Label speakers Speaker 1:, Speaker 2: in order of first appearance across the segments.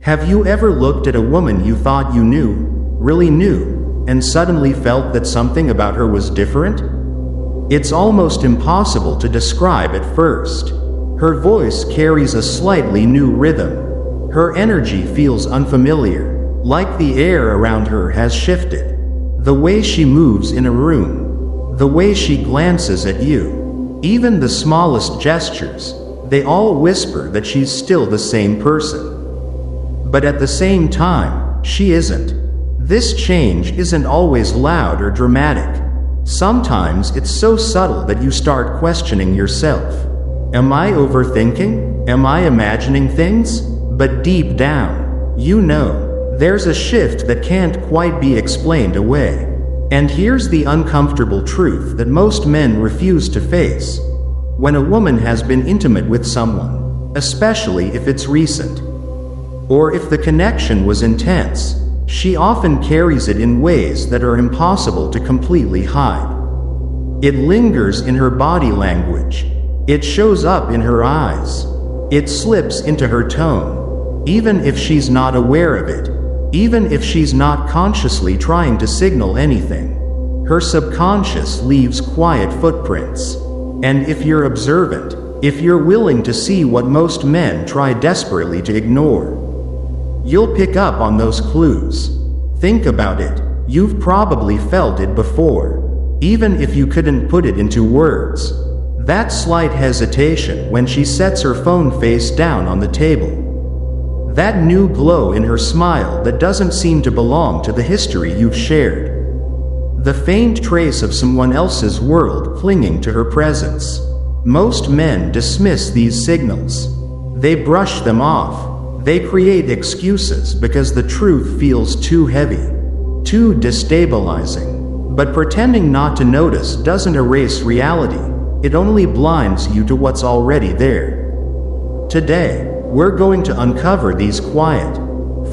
Speaker 1: Have you ever looked at a woman you thought you knew, really knew, and suddenly felt that something about her was different? It's almost impossible to describe at first. Her voice carries a slightly new rhythm. Her energy feels unfamiliar, like the air around her has shifted. The way she moves in a room, the way she glances at you, even the smallest gestures, they all whisper that she's still the same person. But at the same time, she isn't. This change isn't always loud or dramatic. Sometimes it's so subtle that you start questioning yourself. Am I overthinking? Am I imagining things? But deep down, you know, there's a shift that can't quite be explained away. And here's the uncomfortable truth that most men refuse to face. When a woman has been intimate with someone, especially if it's recent, or if the connection was intense, she often carries it in ways that are impossible to completely hide. It lingers in her body language. It shows up in her eyes. It slips into her tone, even if she's not aware of it, even if she's not consciously trying to signal anything. Her subconscious leaves quiet footprints. And if you're observant, if you're willing to see what most men try desperately to ignore, you'll pick up on those clues. Think about it. You've probably felt it before, even if you couldn't put it into words. That slight hesitation when she sets her phone face down on the table. That new glow in her smile that doesn't seem to belong to the history you've shared. The faint trace of someone else's world clinging to her presence. Most men dismiss these signals. They brush them off. They create excuses because the truth feels too heavy, too destabilizing. But pretending not to notice doesn't erase reality. It only blinds you to what's already there. Today, we're going to uncover these quiet,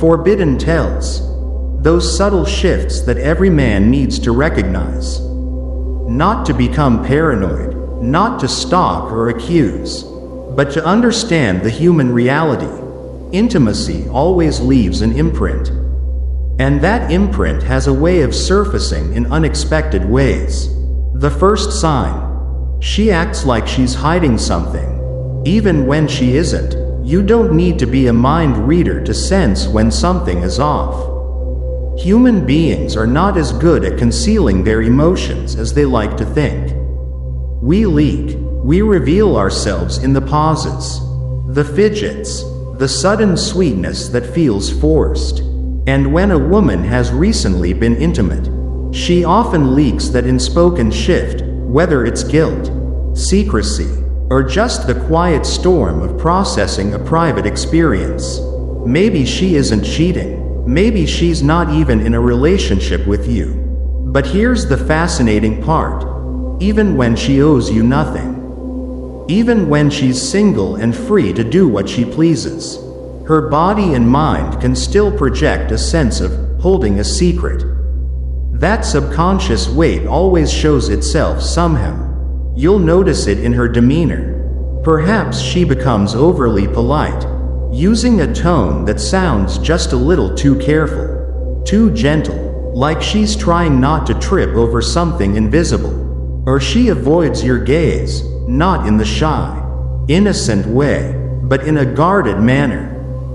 Speaker 1: forbidden tells. Those subtle shifts that every man needs to recognize. Not to become paranoid, not to stalk or accuse, but to understand the human reality. Intimacy always leaves an imprint. And that imprint has a way of surfacing in unexpected ways. The first sign. She acts like she's hiding something, even when she isn't. You don't need to be a mind reader to sense when something is off. Human beings are not as good at concealing their emotions as they like to think. We leak. We reveal ourselves in the pauses, the fidgets, the sudden sweetness that feels forced. And when a woman has recently been intimate, she often leaks that unspoken shift, whether it's guilt, secrecy, or just the quiet storm of processing a private experience. Maybe she isn't cheating. Maybe she's not even in a relationship with you. But here's the fascinating part. Even when she owes you nothing, even when she's single and free to do what she pleases, her body and mind can still project a sense of holding a secret. That subconscious weight always shows itself somehow. You'll notice it in her demeanor. Perhaps she becomes overly polite, using a tone that sounds just a little too careful, too gentle, like she's trying not to trip over something invisible. Or she avoids your gaze, not in the shy, innocent way, but in a guarded manner,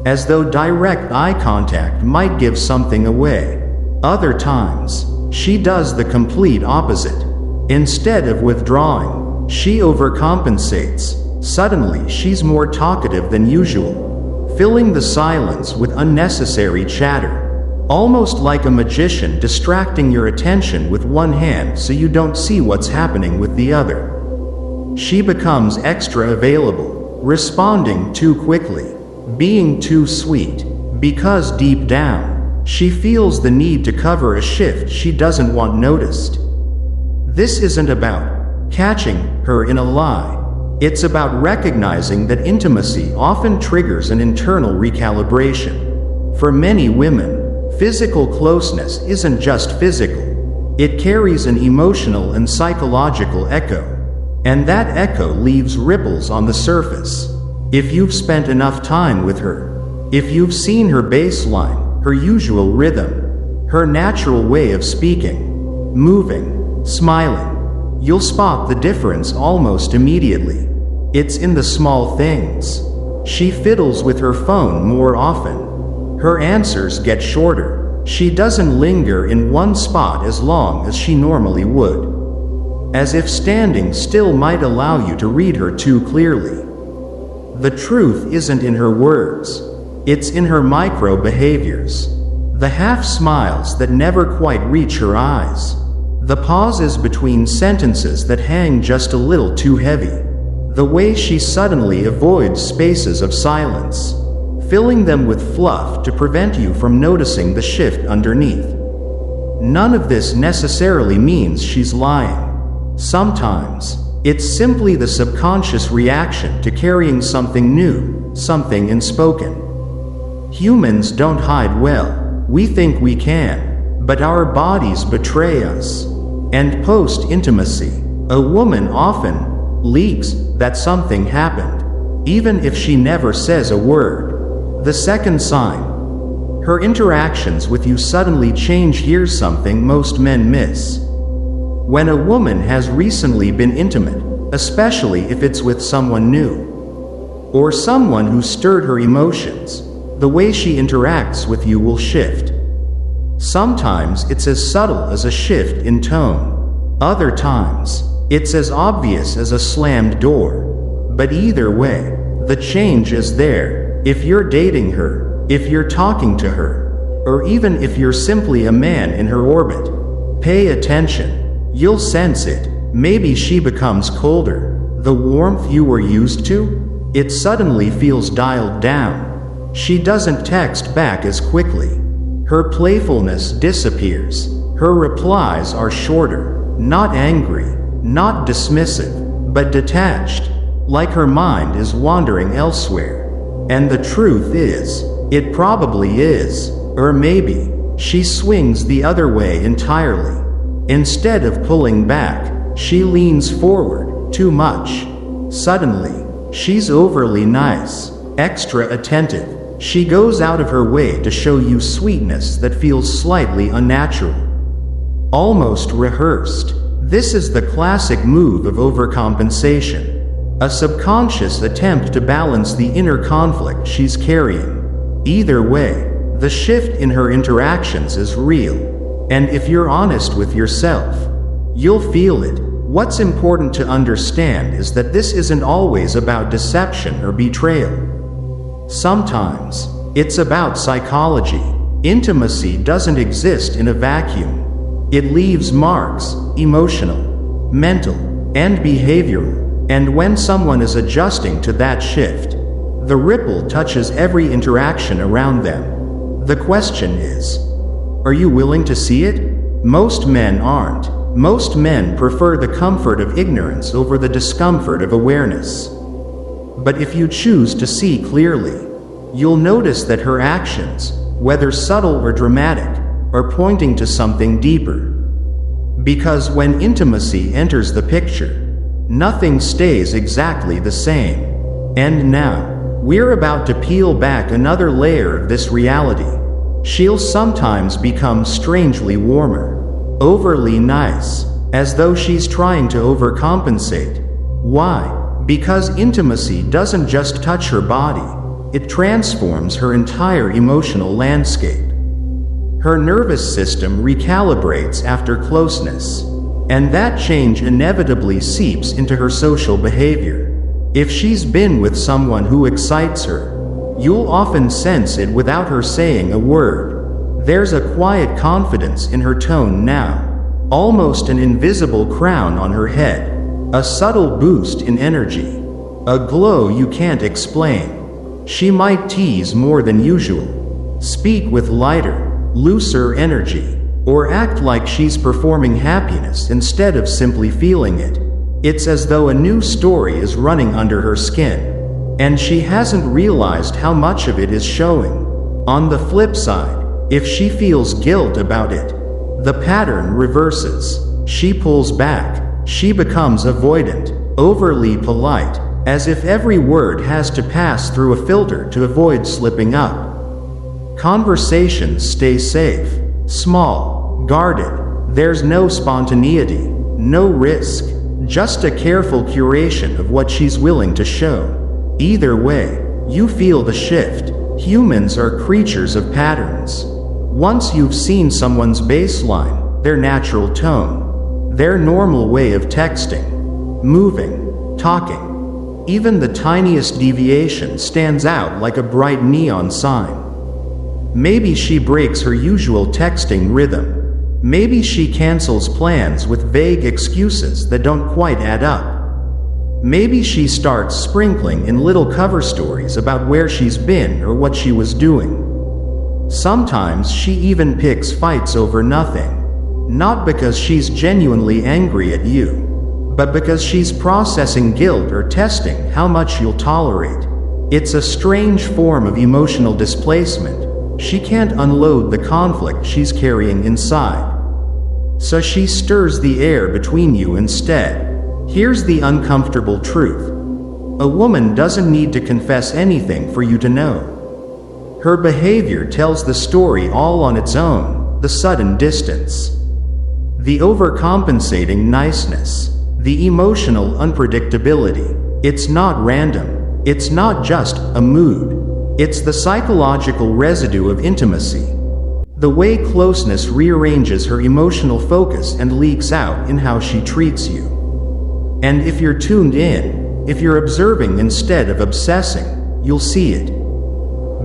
Speaker 1: as though direct eye contact might give something away. Other times, she does the complete opposite. Instead of withdrawing, she overcompensates. Suddenly, she's more talkative than usual, filling the silence with unnecessary chatter, almost like a magician distracting your attention with one hand so you don't see what's happening with the other. She becomes extra available, responding too quickly, being too sweet, because deep down, she feels the need to cover a shift she doesn't want noticed. This isn't about catching her in a lie. It's about recognizing that intimacy often triggers an internal recalibration. For many women, physical closeness isn't just physical. It carries an emotional and psychological echo. And that echo leaves ripples on the surface. If you've spent enough time with her, If you've seen her baseline, her usual rhythm, her natural way of speaking, moving, smiling, you'll spot the difference almost immediately. It's in the small things. She fiddles with her phone more often. Her answers get shorter. She doesn't linger in one spot as long as she normally would. As if standing still might allow you to read her too clearly. The truth isn't in her words. It's in her micro behaviors. The half smiles that never quite reach her eyes. The pauses between sentences that hang just a little too heavy. The way she suddenly avoids spaces of silence, filling them with fluff to prevent you from noticing the shift underneath. None of this necessarily means she's lying. Sometimes, it's simply the subconscious reaction to carrying something new, something unspoken. Humans don't hide well. We think we can, but our bodies betray us. And post-intimacy, a woman often leaks that something happened, even if she never says a word. The second sign. Her interactions with you suddenly change. Here's something most men miss. When a woman has recently been intimate, especially if it's with someone new, or someone who stirred her emotions, the way she interacts with you will shift. Sometimes it's as subtle as a shift in tone. Other times, it's as obvious as a slammed door. But either way, the change is there. If you're dating her, if you're talking to her, or even if you're simply a man in her orbit, pay attention. You'll sense it. Maybe she becomes colder. The warmth you were used to? It suddenly feels dialed down. She doesn't text back as quickly. Her playfulness disappears. Her replies are shorter, not angry, not dismissive, but detached, like her mind is wandering elsewhere. And the truth is, it probably is, or maybe, she swings the other way entirely. Instead of pulling back, she leans forward, too much. Suddenly, she's overly nice, extra attentive. She goes out of her way to show you sweetness that feels slightly unnatural. Almost rehearsed. This is the classic move of overcompensation. A subconscious attempt to balance the inner conflict she's carrying. Either way, the shift in her interactions is real. And if you're honest with yourself, you'll feel it. What's important to understand is that this isn't always about deception or betrayal. Sometimes, it's about psychology. Intimacy doesn't exist in a vacuum. It leaves marks, emotional, mental, and behavioral. And when someone is adjusting to that shift, the ripple touches every interaction around them. The question is, are you willing to see it? Most men aren't. Most men prefer the comfort of ignorance over the discomfort of awareness. But if you choose to see clearly, you'll notice that her actions, whether subtle or dramatic, are pointing to something deeper. Because when intimacy enters the picture, nothing stays exactly the same. And now, we're about to peel back another layer of this reality. She'll sometimes become strangely warmer, overly nice, as though she's trying to overcompensate. Why? Because intimacy doesn't just touch her body, it transforms her entire emotional landscape. Her nervous system recalibrates after closeness, and that change inevitably seeps into her social behavior. If she's been with someone who excites her, you'll often sense it without her saying a word. There's a quiet confidence in her tone now, almost an invisible crown on her head, a subtle boost in energy, a glow you can't explain. She might tease more than usual, speak with lighter, looser energy, or act like she's performing happiness instead of simply feeling it. It's as though a new story is running under her skin, and she hasn't realized how much of it is showing. On the flip side, if she feels guilt about it, the pattern reverses. She pulls back, she becomes avoidant, overly polite, as if every word has to pass through a filter to avoid slipping up. Conversations stay safe, small, guarded. There's no spontaneity, no risk, just a careful curation of what she's willing to show. Either way, you feel the shift. Humans are creatures of patterns. Once you've seen someone's baseline, their natural tone, their normal way of texting, moving, talking, even the tiniest deviation stands out like a bright neon sign. Maybe she breaks her usual texting rhythm. Maybe she cancels plans with vague excuses that don't quite add up. Maybe she starts sprinkling in little cover stories about where she's been or what she was doing. Sometimes she even picks fights over nothing. Not because she's genuinely angry at you, but because she's processing guilt or testing how much you'll tolerate. It's a strange form of emotional displacement. She can't unload the conflict she's carrying inside. So she stirs the air between you instead. Here's the uncomfortable truth. A woman doesn't need to confess anything for you to know. Her behavior tells the story all on its own, the sudden distance, the overcompensating niceness, the emotional unpredictability. It's not random. It's not just a mood. It's the psychological residue of intimacy. The way closeness rearranges her emotional focus and leaks out in how she treats you. And if you're tuned in, if you're observing instead of obsessing, you'll see it.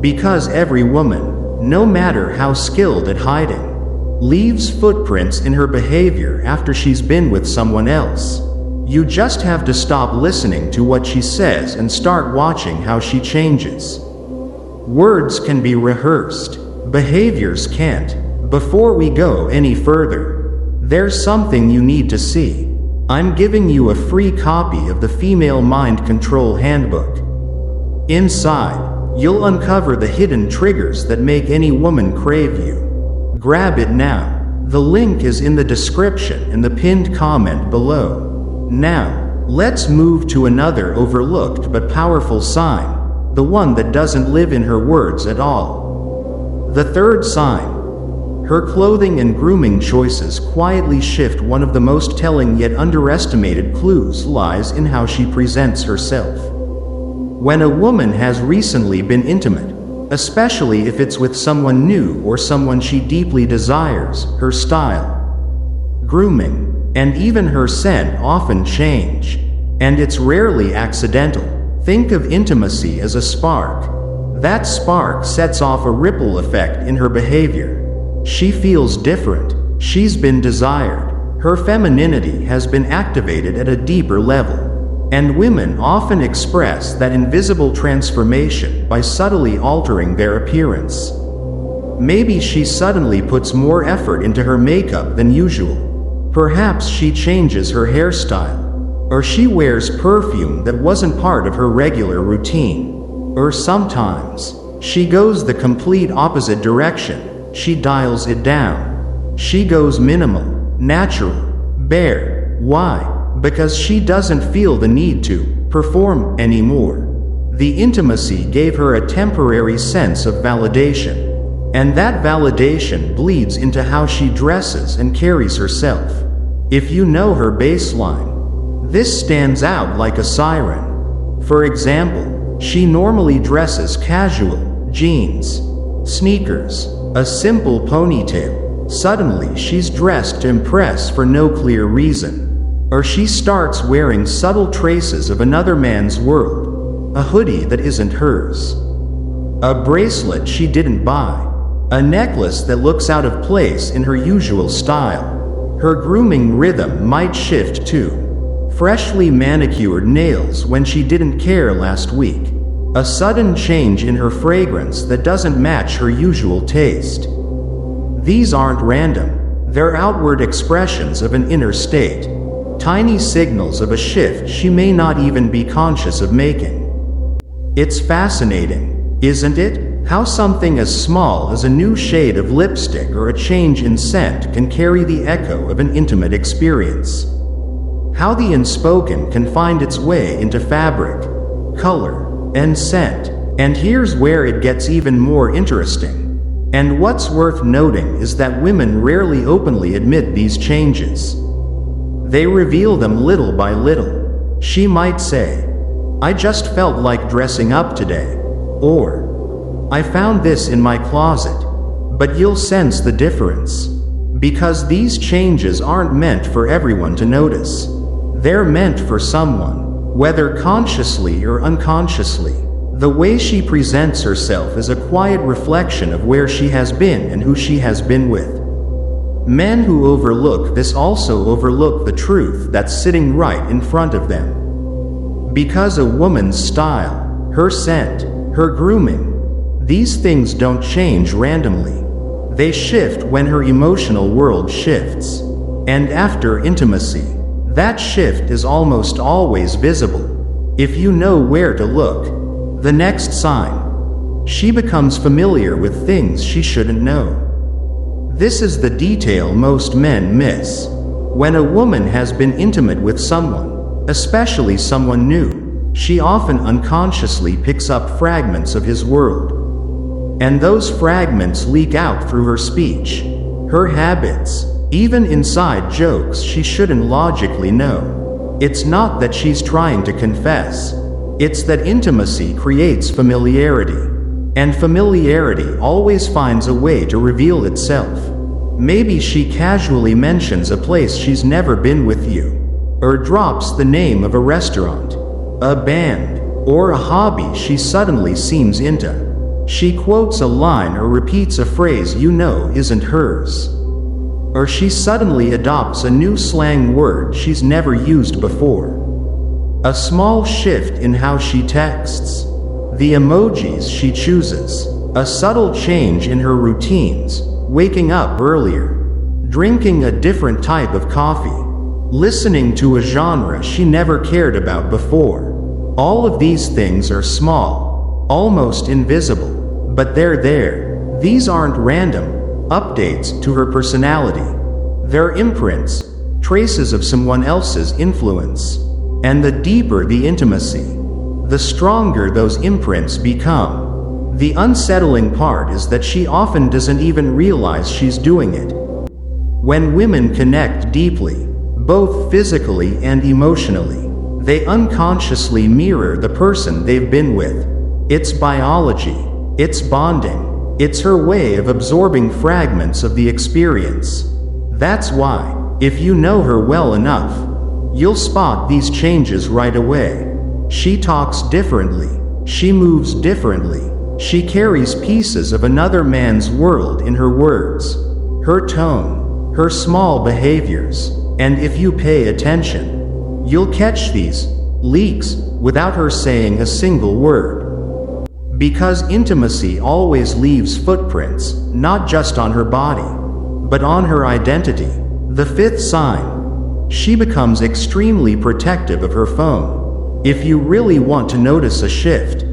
Speaker 1: Because every woman, no matter how skilled at hiding, leaves footprints in her behavior after she's been with someone else. You just have to stop listening to what she says and start watching how she changes. Words can be rehearsed, behaviors can't. Before we go any further, there's something you need to see. I'm giving you a free copy of the Female Mind Control Handbook. Inside, you'll uncover the hidden triggers that make any woman crave you. Grab it now. The link is in the description and the pinned comment below. Now, let's move to another overlooked but powerful sign. The one that doesn't live in her words at all. The third sign. Her clothing and grooming choices quietly shift. One of the most telling yet underestimated clues lies in how she presents herself. When a woman has recently been intimate, especially if it's with someone new or someone she deeply desires, her style, grooming, and even her scent often change. And it's rarely accidental. Think of intimacy as a spark. That spark sets off a ripple effect in her behavior. She feels different. She's been desired. Her femininity has been activated at a deeper level. And women often express that invisible transformation by subtly altering their appearance. Maybe she suddenly puts more effort into her makeup than usual. Perhaps she changes her hairstyle. Or she wears perfume that wasn't part of her regular routine. Or sometimes, she goes the complete opposite direction. She dials it down. She goes minimal, natural, bare. Why? Because she doesn't feel the need to perform anymore. The intimacy gave her a temporary sense of validation. And that validation bleeds into how she dresses and carries herself. If you know her baseline, this stands out like a siren. For example, she normally dresses casual, jeans, sneakers, a simple ponytail. Suddenly she's dressed to impress for no clear reason. Or she starts wearing subtle traces of another man's world. A hoodie that isn't hers. A bracelet she didn't buy. A necklace that looks out of place in her usual style. Her grooming rhythm might shift too. Freshly manicured nails when she didn't care last week. A sudden change in her fragrance that doesn't match her usual taste. These aren't random. They're outward expressions of an inner state. Tiny signals of a shift she may not even be conscious of making. It's fascinating, isn't it? How something as small as a new shade of lipstick or a change in scent can carry the echo of an intimate experience. How the unspoken can find its way into fabric, color, and scent. And here's where it gets even more interesting. And what's worth noting is that women rarely openly admit these changes. They reveal them little by little. She might say, "I just felt like dressing up today," or "I found this in my closet." But you'll sense the difference. Because these changes aren't meant for everyone to notice. They're meant for someone, whether consciously or unconsciously. The way she presents herself is a quiet reflection of where she has been and who she has been with. Men who overlook this also overlook the truth that's sitting right in front of them. Because a woman's style, her scent, her grooming, these things don't change randomly. They shift when her emotional world shifts. And after intimacy, that shift is almost always visible. If you know where to look. The next sign. She becomes familiar with things she shouldn't know. This is the detail most men miss. When a woman has been intimate with someone, especially someone new, she often unconsciously picks up fragments of his world. And those fragments leak out through her speech, her habits, even inside jokes she shouldn't logically know. It's not that she's trying to confess. It's that intimacy creates familiarity. And familiarity always finds a way to reveal itself. Maybe she casually mentions a place she's never been with you, or drops the name of a restaurant, a band, or a hobby she suddenly seems into. She quotes a line or repeats a phrase you know isn't hers. Or she suddenly adopts a new slang word she's never used before. A small shift in how she texts, the emojis she chooses, a subtle change in her routines, waking up earlier, drinking a different type of coffee, listening to a genre she never cared about before. All of these things are small, almost invisible, but they're there. These aren't random updates to her personality. They're imprints, traces of someone else's influence. And the deeper the intimacy, the stronger those imprints become. The unsettling part is that she often doesn't even realize she's doing it. When women connect deeply, both physically and emotionally, they unconsciously mirror the person they've been with. It's biology, it's bonding, it's her way of absorbing fragments of the experience. That's why, if you know her well enough, you'll spot these changes right away. She talks differently. She moves differently. She carries pieces of another man's world in her words, her tone, her small behaviors. And if you pay attention, you'll catch these leaks without her saying a single word. Because intimacy always leaves footprints, not just on her body, but on her identity. The fifth sign. She becomes extremely protective of her phone. If you really want to notice a shift,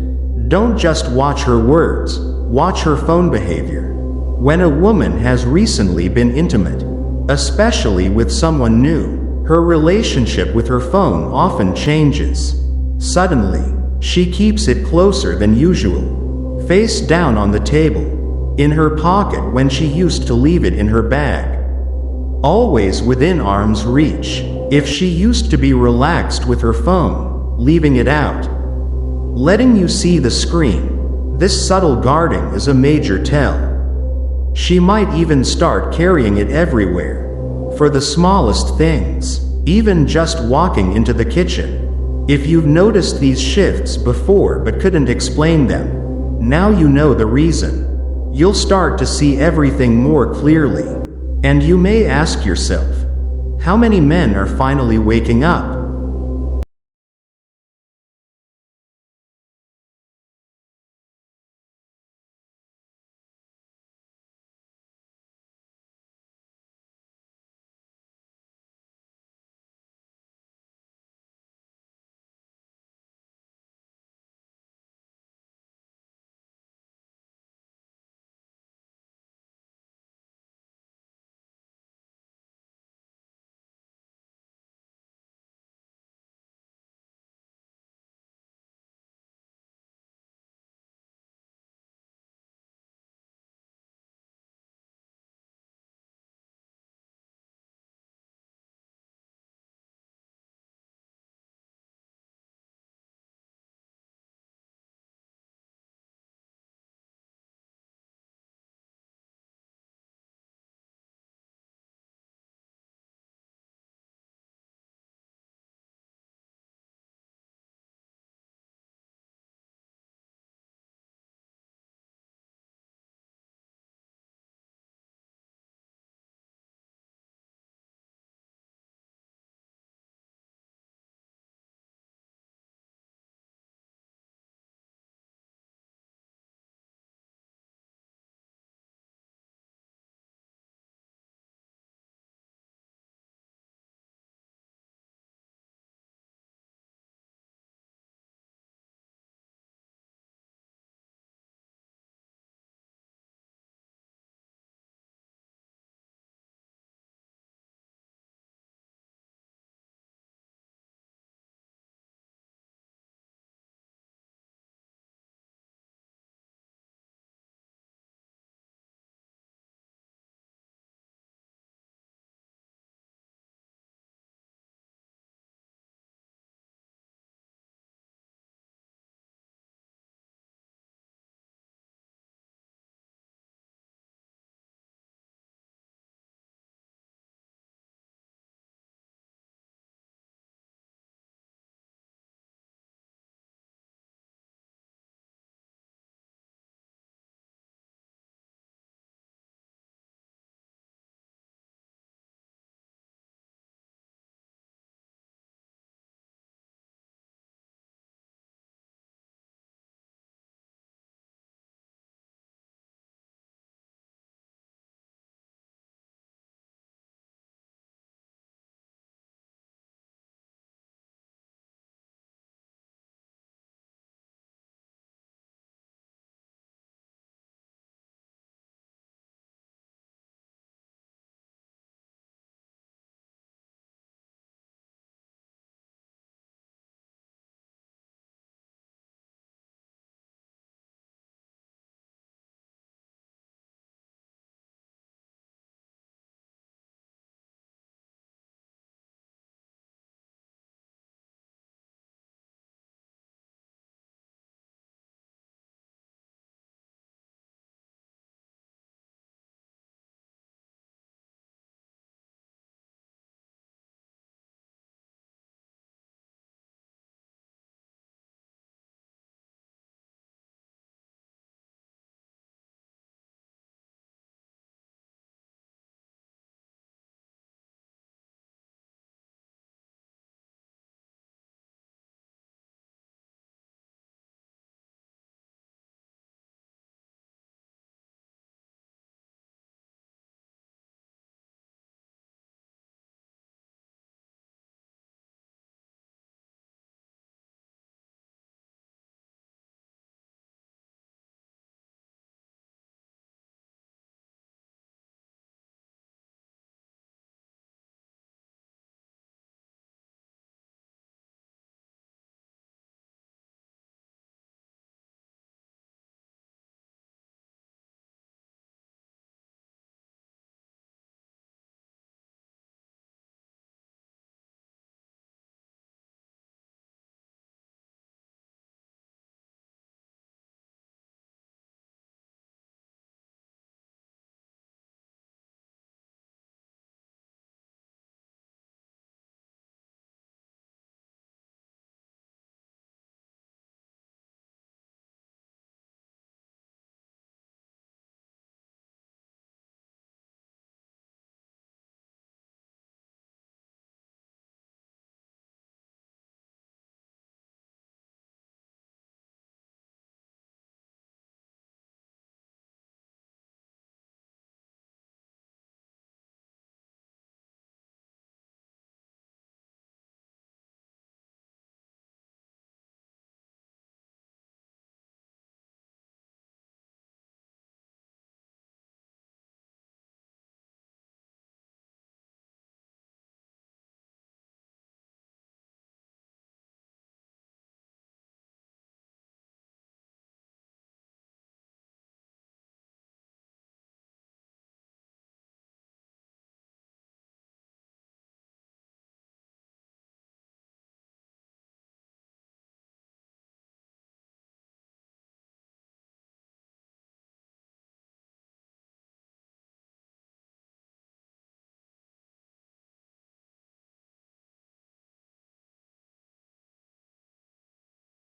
Speaker 1: don't just watch her words, watch her phone behavior. When a woman has recently been intimate, especially with someone new, her relationship with her phone often changes. Suddenly, she keeps it closer than usual, face down on the table, in her pocket when she used to leave it in her bag. Always within arm's reach. If she used to be relaxed with her phone, leaving it out, letting you see the screen, this subtle guarding is a major tell. She might even start carrying it everywhere. For the smallest things, even just walking into the kitchen. If you've noticed these shifts before but couldn't explain them, now you know the reason. You'll start to see everything more clearly. And you may ask yourself, how many men are finally waking up?